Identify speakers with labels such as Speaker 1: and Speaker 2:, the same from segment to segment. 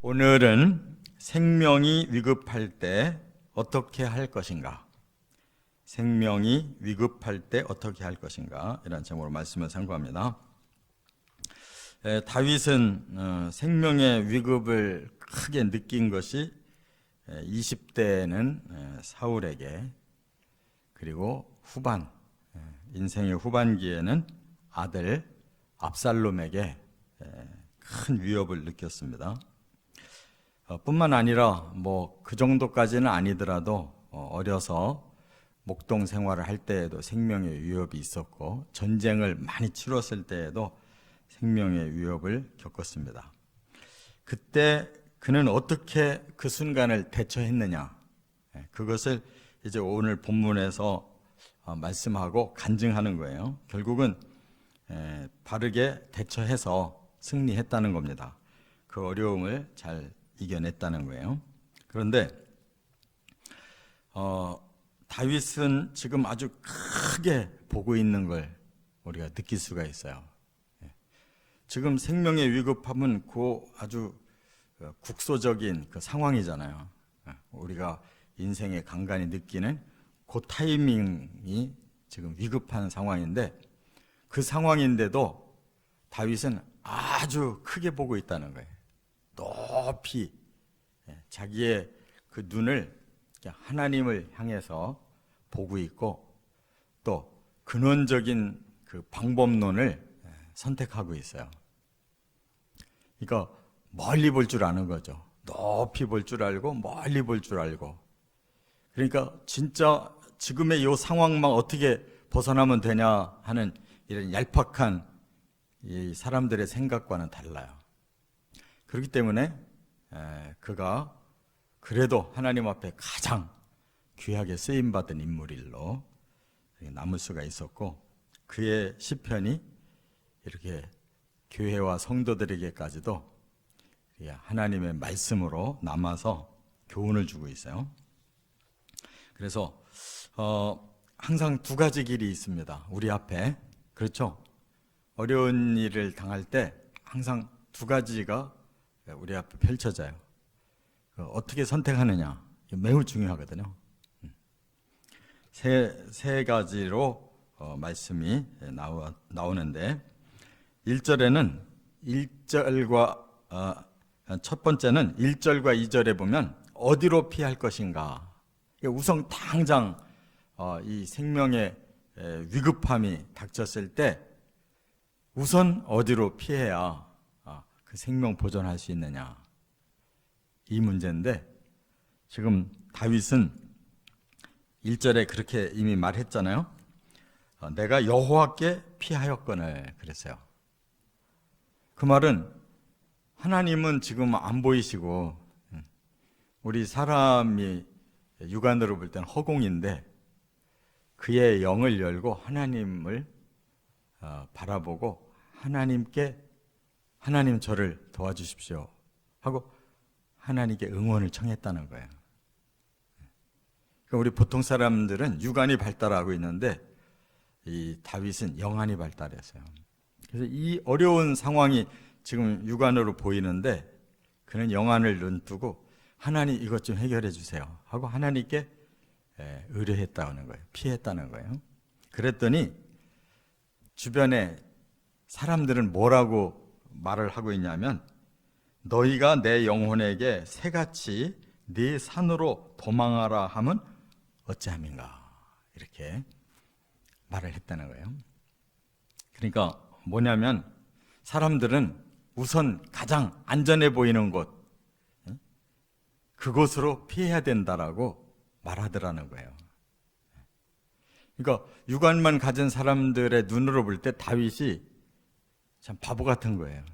Speaker 1: 오늘은 생명이 위급할 때 어떻게 할 것인가? 생명이 위급할 때 어떻게 할 것인가? 이런 제목으로 말씀을 상고합니다. 다윗은 생명의 위급을 크게 느낀 것이 20대에는 사울에게, 그리고 인생의 후반기에는 아들 압살롬에게 큰 위협을 느꼈습니다. 뿐만 아니라 그 정도까지는 아니더라도 어려서 목동 생활을 할 때에도 생명의 위협이 있었고, 전쟁을 많이 치렀을 때에도 생명의 위협을 겪었습니다. 그때 그는 어떻게 그 순간을 대처했느냐, 그것을 이제 오늘 본문에서 말씀하고 간증하는 거예요. 결국은 바르게 대처해서 승리했다는 겁니다. 그 어려움을 잘 이겨냈다는 거예요. 그런데 다윗은 지금 아주 크게 보고 있는 걸 우리가 느낄 수가 있어요. 지금 생명의 위급함은 아주 국소적인 그 상황이잖아요. 우리가 인생의 간간히 느끼는 그 타이밍이 지금 위급한 상황인데, 그 상황인데도 다윗은 아주 크게 보고 있다는 거예요. 높이 자기의 그 눈을 하나님을 향해서 보고 있고, 또 근원적인 그 방법론을 선택하고 있어요. 그러니까 멀리 볼 줄 아는 거죠. 높이 볼 줄 알고 멀리 볼 줄 알고. 그러니까 진짜 지금의 이 상황만 어떻게 벗어나면 되냐 하는 이런 얄팍한 이 사람들의 생각과는 달라요. 그렇기 때문에 그가 그래도 하나님 앞에 가장 귀하게 쓰임받은 인물로 남을 수가 있었고, 그의 시편이 이렇게 교회와 성도들에게까지도 하나님의 말씀으로 남아서 교훈을 주고 있어요. 그래서 항상 두 가지 길이 있습니다. 우리 앞에. 그렇죠? 어려운 일을 당할 때 항상 두 가지가 우리 앞에 펼쳐져요. 어떻게 선택하느냐, 매우 중요하거든요. 세 가지로 말씀이 나오는데, 1절에는 첫 번째는 1절과 2절에 보면 어디로 피할 것인가. 우선 당장 이 생명의 위급함이 닥쳤을 때 우선 어디로 피해야 그 생명 보존할 수 있느냐, 이 문제인데, 지금 다윗은 1절에 그렇게 이미 말했잖아요. 내가 여호와께 피하였거늘 그랬어요. 그 말은 하나님은 지금 안 보이시고, 우리 사람이 육안으로 볼 때는 허공인데, 그의 영을 열고 하나님을 바라보고 하나님 저를 도와주십시오 하고 하나님께 응원을 청했다는 거예요. 그러니까 우리 보통 사람들은 육안이 발달하고 있는데, 이 다윗은 영안이 발달했어요. 그래서 이 어려운 상황이 지금 육안으로 보이는데, 그는 영안을 눈뜨고 하나님 이것 좀 해결해 주세요 하고 하나님께 의뢰했다는 거예요. 피했다는 거예요. 그랬더니 주변에 사람들은 뭐라고 말을 하고 있냐면, 너희가 내 영혼에게 새같이 네 산으로 도망하라 하면 어찌함인가, 이렇게 말을 했다는 거예요. 그러니까 뭐냐면, 사람들은 우선 가장 안전해 보이는 곳, 그곳으로 피해야 된다라고 말하더라는 거예요. 그러니까 육안만 가진 사람들의 눈으로 볼 때 다윗이 참 바보 같은 거예요.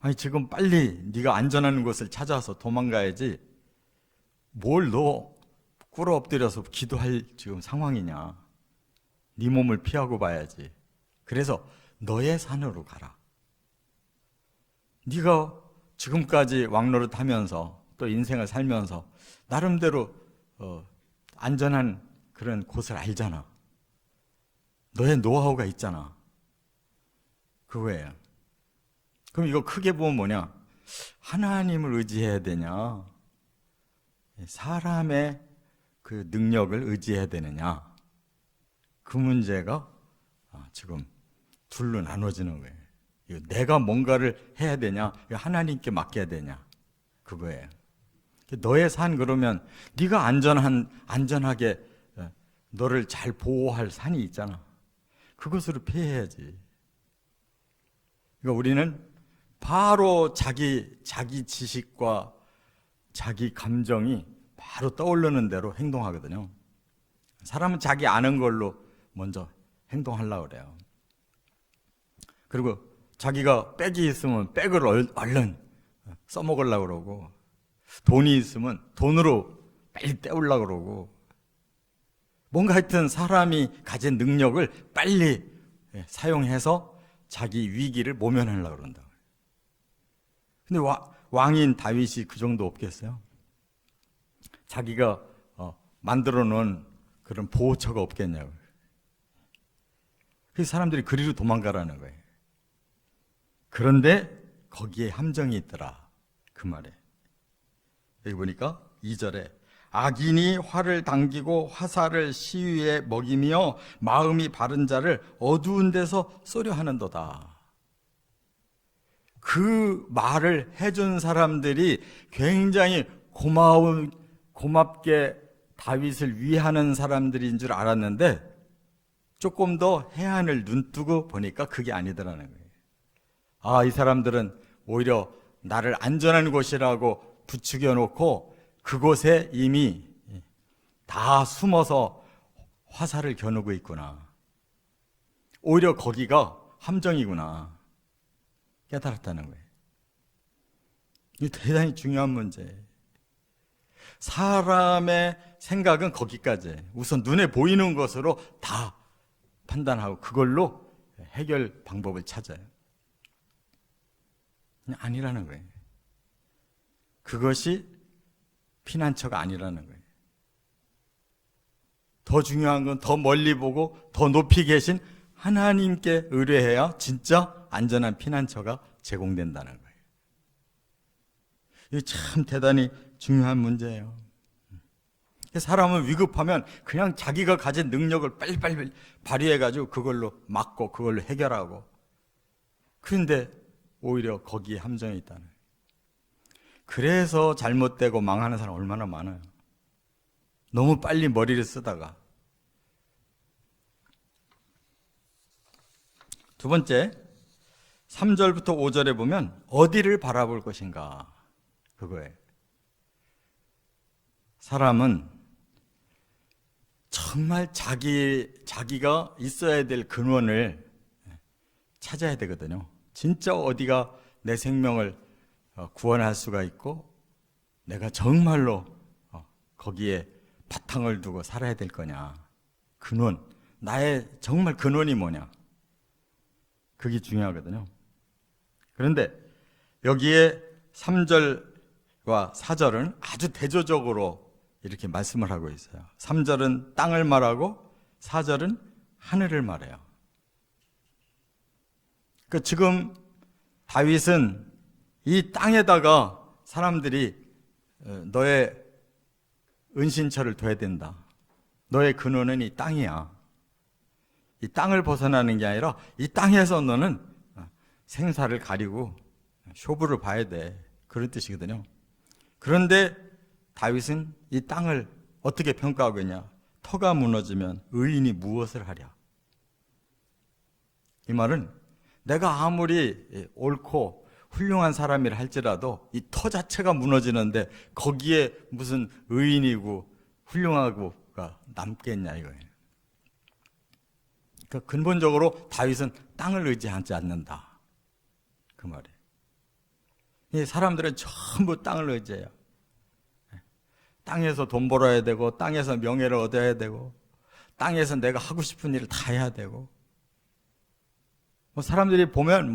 Speaker 1: 아니, 지금 빨리 네가 안전한 곳을 찾아서 도망가야지, 뭘 너 꿇어 엎드려서 기도할 지금 상황이냐. 네 몸을 피하고 봐야지. 그래서 너의 산으로 가라. 네가 지금까지 왕노릇 하면서 또 인생을 살면서 나름대로 안전한 그런 곳을 알잖아. 너의 노하우가 있잖아. 그거예요. 그럼 이거 크게 보면 뭐냐? 하나님을 의지해야 되냐, 사람의 그 능력을 의지해야 되느냐, 그 문제가 지금 둘로 나눠지는 거예요. 내가 뭔가를 해야 되냐, 하나님께 맡겨야 되냐, 그거예요. 너의 산, 그러면 네가 안전하게 너를 잘 보호할 산이 있잖아. 그것으로 피해야지. 그러니까 우리는 바로 자기 지식과 자기 감정이 바로 떠오르는 대로 행동하거든요. 사람은 자기 아는 걸로 먼저 행동하려고 그래요. 그리고 자기가 백이 있으면 백을 얼른 써먹으려고 그러고, 돈이 있으면 돈으로 빨리 때우려고 그러고, 뭔가 하여튼 사람이 가진 능력을 빨리 사용해서 자기 위기를 모면하려고 그런다. 근데 왕인 다윗이 그 정도 없겠어요? 자기가 만들어 놓은 그런 보호처가 없겠냐고. 그래서 사람들이 그리로 도망가라는 거예요. 그런데 거기에 함정이 있더라, 그 말에. 여기 보니까 2절에 악인이 활을 당기고 화살을 시위에 먹이며 마음이 바른 자를 어두운 데서 쏘려 하는도다. 그 말을 해준 사람들이 굉장히 고맙게 다윗을 위하는 사람들인 줄 알았는데, 조금 더 해안을 눈뜨고 보니까 그게 아니더라는 거예요. 이 사람들은 오히려 나를 안전한 곳이라고 부추겨 놓고 그곳에 이미 다 숨어서 화살을 겨누고 있구나. 오히려 거기가 함정이구나. 깨달았다는 거예요. 이게 대단히 중요한 문제예요. 사람의 생각은 거기까지, 우선 눈에 보이는 것으로 다 판단하고 그걸로 해결 방법을 찾아요. 아니라는 거예요. 그것이 피난처가 아니라는 거예요. 더 중요한 건 더 멀리 보고 더 높이 계신 하나님께 의뢰해야 진짜 안전한 피난처가 제공된다는 거예요. 이게 참 대단히 중요한 문제예요. 사람은 위급하면 그냥 자기가 가진 능력을 빨리빨리 발휘해가지고 그걸로 막고 그걸로 해결하고, 그런데 오히려 거기에 함정이 있다는 거예요. 그래서 잘못되고 망하는 사람 얼마나 많아요. 너무 빨리 머리를 쓰다가. 두 번째, 3절부터 5절에 보면 어디를 바라볼 것인가, 그거예요. 사람은 정말 자기가 있어야 될 근원을 찾아야 되거든요. 진짜 어디가 내 생명을 구원할 수가 있고 내가 정말로 거기에 바탕을 두고 살아야 될 거냐, 근원, 나의 정말 근원이 뭐냐, 그게 중요하거든요. 그런데 여기에 3절과 4절은 아주 대조적으로 이렇게 말씀을 하고 있어요. 3절은 땅을 말하고 4절은 하늘을 말해요. 그러니까 지금 다윗은 이 땅에다가 사람들이 너의 은신처를 둬야 된다, 너의 근원은 이 땅이야, 이 땅을 벗어나는 게 아니라 이 땅에서 너는 생사를 가리고 쇼부를 봐야 돼, 그런 뜻이거든요. 그런데 다윗은 이 땅을 어떻게 평가하고 있냐, 터가 무너지면 의인이 무엇을 하랴. 이 말은 내가 아무리 옳고 훌륭한 사람이라 할지라도 이 터 자체가 무너지는데 거기에 무슨 의인이고 훌륭하고가 남겠냐, 이거예요. 그러니까 근본적으로 다윗은 땅을 의지하지 않는다, 그 말이에요. 이 사람들은 전부 땅을 의지해요. 땅에서 돈 벌어야 되고, 땅에서 명예를 얻어야 되고, 땅에서 내가 하고 싶은 일을 다 해야 되고, 사람들이 보면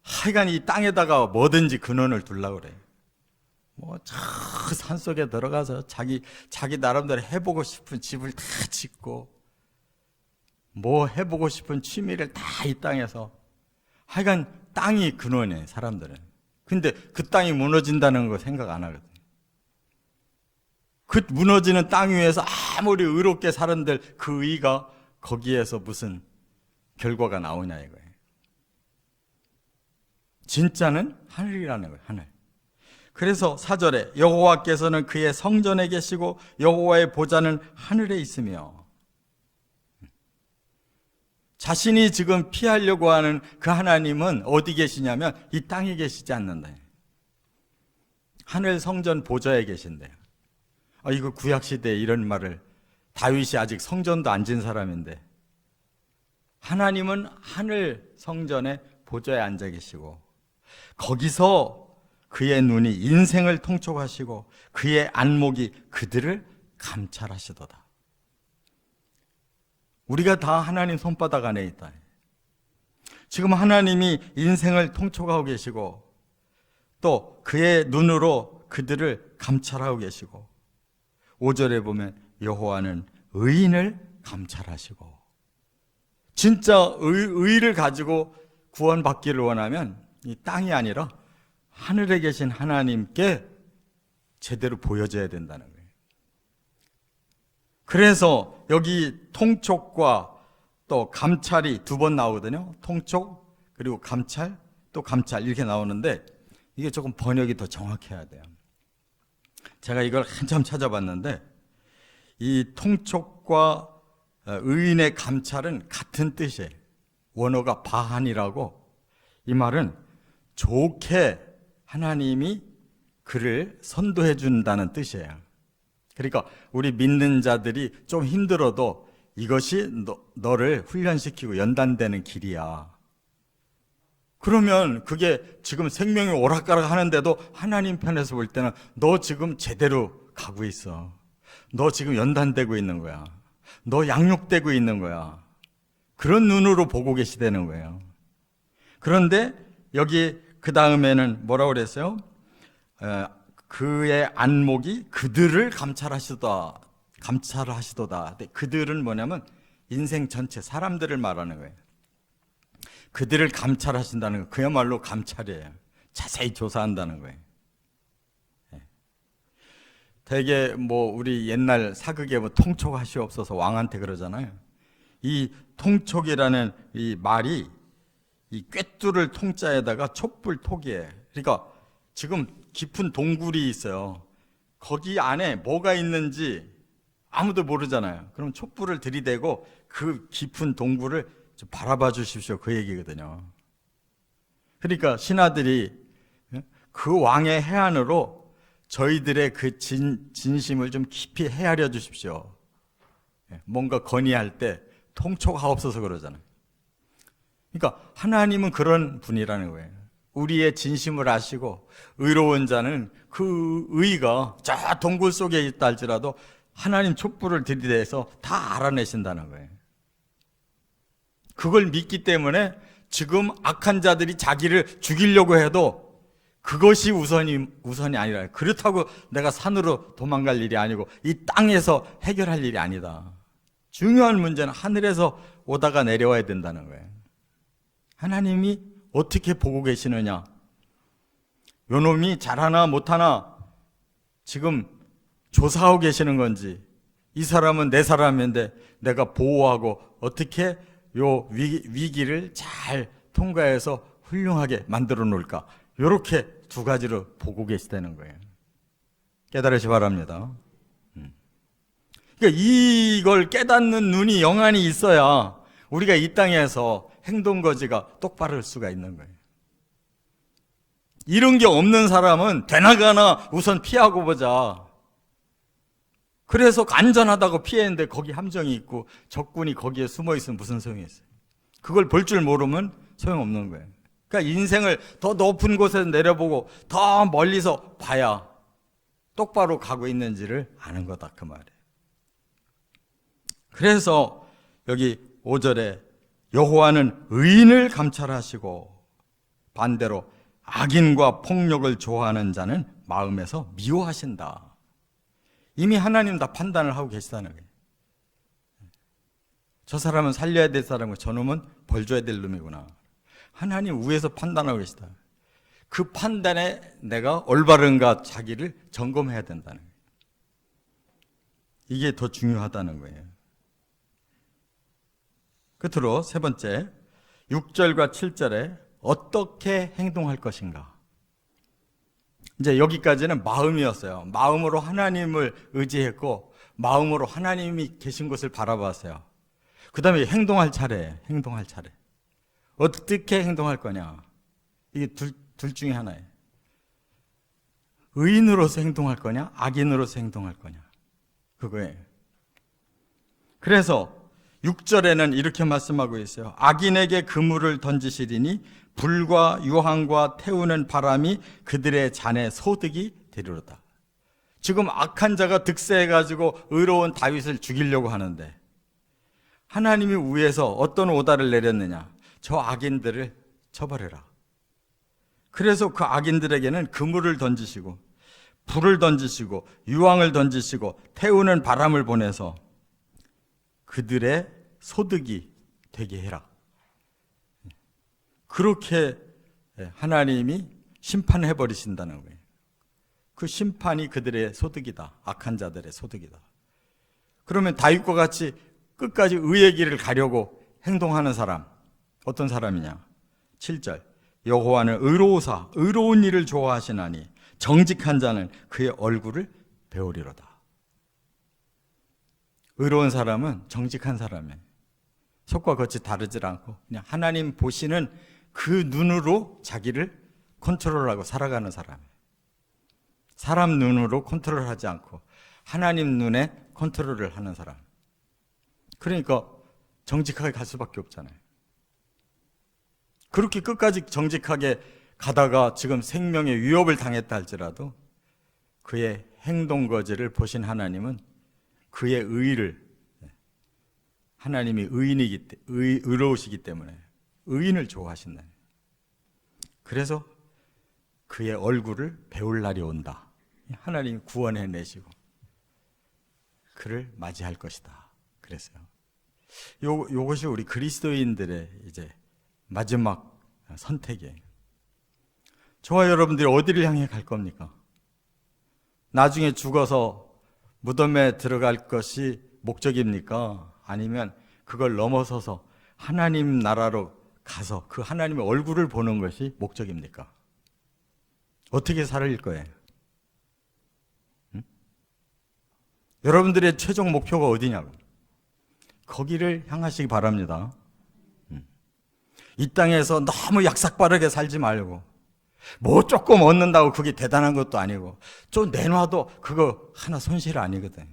Speaker 1: 하여간 이 땅에다가 뭐든지 근원을 두려고 그래. 저 산속에 들어가서 자기 나름대로 해보고 싶은 집을 다 짓고, 해보고 싶은 취미를 다 이 땅에서, 하여간 땅이 근원이에요, 사람들은. 근데 그 땅이 무너진다는 거 생각 안 하거든요. 그 무너지는 땅 위에서 아무리 의롭게 사는들 그 의가 거기에서 무슨 결과가 나오냐 이거예요. 진짜는 하늘이라는 거예요. 하늘. 그래서 4절에 여호와께서는 그의 성전에 계시고 여호와의 보좌는 하늘에 있으며, 자신이 지금 피하려고 하는 그 하나님은 어디 계시냐면 이 땅에 계시지 않는다. 하늘 성전 보좌에 계신대요. 이거 구약시대에 이런 말을, 다윗이 아직 성전도 안 진 사람인데 하나님은 하늘 성전의 보좌에 앉아 계시고 거기서 그의 눈이 인생을 통촉하시고 그의 안목이 그들을 감찰하시도다. 우리가 다 하나님 손바닥 안에 있다. 지금 하나님이 인생을 통촉하고 계시고 또 그의 눈으로 그들을 감찰하고 계시고, 5절에 보면 여호와는 의인을 감찰하시고, 진짜 의를 가지고 구원받기를 원하면 이 땅이 아니라 하늘에 계신 하나님께 제대로 보여줘야 된다는 거예요. 그래서 여기 통촉과 또 감찰이 두 번 나오거든요. 통촉 그리고 감찰, 또 감찰 이렇게 나오는데 이게 조금 번역이 더 정확해야 돼요. 제가 이걸 한참 찾아봤는데 이 통촉과 의인의 감찰은 같은 뜻이에요. 원어가 바한이라고, 이 말은 좋게 하나님이 그를 선도해 준다는 뜻이에요. 그러니까 우리 믿는 자들이 좀 힘들어도 이것이 너를 훈련시키고 연단되는 길이야. 그러면 그게 지금 생명이 오락가락 하는데도 하나님 편에서 볼 때는 너 지금 제대로 가고 있어. 너 지금 연단되고 있는 거야. 너 양육되고 있는 거야. 그런 눈으로 보고 계시다는 거예요. 그런데 여기 그 다음에는 뭐라고 그랬어요? 그의 안목이 그들을 감찰하시도다. 근데 그들은 뭐냐면 인생 전체 사람들을 말하는 거예요. 그들을 감찰하신다는 거, 그야말로 감찰이에요. 자세히 조사한다는 거예요. 되게 우리 옛날 사극에 통촉하시옵소서 왕한테 그러잖아요. 이 통촉이라는 이 말이 이 꿰뚫을 통자에다가 촛불 톡이에요. 그러니까 지금 깊은 동굴이 있어요. 거기 안에 뭐가 있는지 아무도 모르잖아요. 그럼 촛불을 들이대고 그 깊은 동굴을 좀 바라봐 주십시오, 그 얘기거든요. 그러니까 신하들이 그 왕의 해안으로 저희들의 그 진심을 좀 깊이 헤아려 주십시오. 뭔가 건의할 때 통촉하옵소서 그러잖아요. 그러니까 하나님은 그런 분이라는 거예요. 우리의 진심을 아시고 의로운 자는 그 의가 저 동굴 속에 있다 할지라도 하나님 촛불을 들이대서 다 알아내신다는 거예요. 그걸 믿기 때문에 지금 악한 자들이 자기를 죽이려고 해도 그것이 우선이 아니라, 그렇다고 내가 산으로 도망갈 일이 아니고 이 땅에서 해결할 일이 아니다. 중요한 문제는 하늘에서 오다가 내려와야 된다는 거예요. 하나님이 어떻게 보고 계시느냐, 요놈이 잘하나 못하나 지금 조사하고 계시는 건지, 이 사람은 내 사람인데 내가 보호하고 어떻게 요 위기를 잘 통과해서 훌륭하게 만들어 놓을까, 이렇게 두 가지로 보고 계시다는 거예요. 깨달으시 바랍니다. 그러니까 이걸 깨닫는 눈이 영안이 있어야 우리가 이 땅에서 행동거지가 똑바를 수가 있는 거예요. 이런 게 없는 사람은 되나가나 우선 피하고 보자. 그래서 안전하다고 피했는데 거기 함정이 있고 적군이 거기에 숨어 있으면 무슨 소용이 있어요? 그걸 볼 줄 모르면 소용없는 거예요. 그러니까 인생을 더 높은 곳에서 내려보고 더 멀리서 봐야 똑바로 가고 있는지를 아는 거다, 그 말이에요. 그래서 여기 5절에 여호와는 의인을 감찰하시고 반대로 악인과 폭력을 좋아하는 자는 마음에서 미워하신다. 이미 하나님 다 판단을 하고 계시다는 거예요. 저 사람은 살려야 될 사람이고 저놈은 벌 줘야 될 놈이구나. 하나님 위에서 판단하고 계시다. 그 판단에 내가 올바른가 자기를 점검해야 된다는 거예요. 이게 더 중요하다는 거예요. 끝으로 세 번째, 6절과 7절에 어떻게 행동할 것인가. 이제 여기까지는 마음이었어요. 마음으로 하나님을 의지했고 마음으로 하나님이 계신 곳을 바라봤어요. 그 다음에 행동할 차례. 어떻게 행동할 거냐. 이게 둘 중에 하나예요. 의인으로서 행동할 거냐, 악인으로서 행동할 거냐. 그거예요. 그래서 6절에는 이렇게 말씀하고 있어요. 악인에게 그물을 던지시리니 불과 유황과 태우는 바람이 그들의 잔에 소득이 되리로다. 지금 악한 자가 득세해가지고 의로운 다윗을 죽이려고 하는데 하나님이 위에서 어떤 오다를 내렸느냐. 저 악인들을 쳐버려라. 그래서 그 악인들에게는 그물을 던지시고 불을 던지시고 유황을 던지시고 태우는 바람을 보내서 그들의 소득이 되게 해라. 그렇게 하나님이 심판해 버리신다는 거예요. 그 심판이 그들의 소득이다. 악한 자들의 소득이다. 그러면 다윗과 같이 끝까지 의의 길을 가려고 행동하는 사람, 어떤 사람이냐? 7절, 여호와는 의로우사 의로운 일을 좋아하시나니 정직한 자는 그의 얼굴을 배우리로다. 의로운 사람은 정직한 사람이에요. 속과 겉이 다르질 않고 그냥 하나님 보시는 그 눈으로 자기를 컨트롤하고 살아가는 사람이에요. 사람 눈으로 컨트롤하지 않고 하나님 눈에 컨트롤을 하는 사람. 그러니까 정직하게 갈 수밖에 없잖아요. 그렇게 끝까지 정직하게 가다가 지금 생명의 위협을 당했다 할지라도 그의 행동 거지를 보신 하나님은 그의 의를, 하나님이 의로우시기 때문에 의인을 좋아하신다. 그래서 그의 얼굴을 배울 날이 온다. 하나님이 구원해 내시고 그를 맞이할 것이다. 그랬어요. 요것이 우리 그리스도인들의 이제 마지막 선택이에요. 저와 여러분들이 어디를 향해 갈 겁니까? 나중에 죽어서 무덤에 들어갈 것이 목적입니까? 아니면 그걸 넘어서서 하나님 나라로 가서 그 하나님의 얼굴을 보는 것이 목적입니까? 어떻게 살 거예요? 응? 여러분들의 최종 목표가 어디냐고. 거기를 향하시기 바랍니다. 이 땅에서 너무 약삭빠르게 살지 말고 뭐 조금 얻는다고 그게 대단한 것도 아니고 좀 내놔도 그거 하나 손실 아니거든.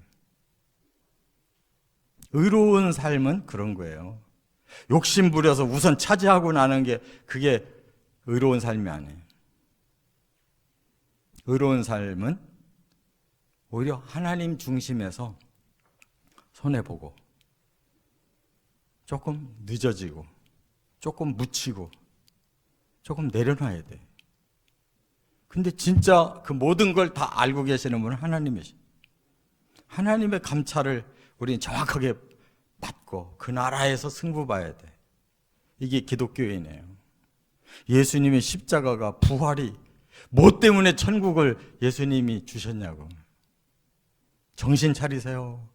Speaker 1: 의로운 삶은 그런 거예요. 욕심 부려서 우선 차지하고 나는 게 그게 의로운 삶이 아니에요. 의로운 삶은 오히려 하나님 중심에서 손해보고 조금 늦어지고 조금 묻히고 조금 내려놔야 돼. 근데 진짜 그 모든 걸 다 알고 계시는 분은 하나님이시. 하나님의 감찰을 우리는 정확하게 받고 그 나라에서 승부 봐야 돼. 이게 기독교인이에요. 예수님의 십자가가 부활이 뭐 때문에 천국을 예수님이 주셨냐고. 정신 차리세요.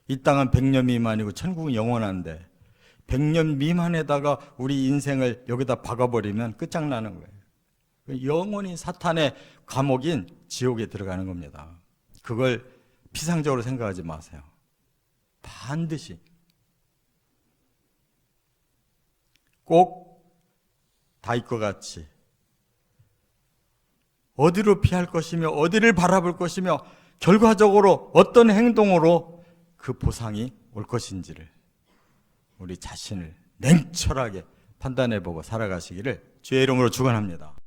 Speaker 1: 이 땅은 100년 미만이고 천국은 영원한데 100년 미만에다가 우리 인생을 여기다 박아버리면 끝장나는 거예요. 영원히 사탄의 감옥인 지옥에 들어가는 겁니다. 그걸 피상적으로 생각하지 마세요. 반드시 꼭 다윗과 같이 어디로 피할 것이며 어디를 바라볼 것이며 결과적으로 어떤 행동으로 그 보상이 올 것인지를 우리 자신을 냉철하게 판단해보고 살아가시기를 주의 이름으로 축원합니다.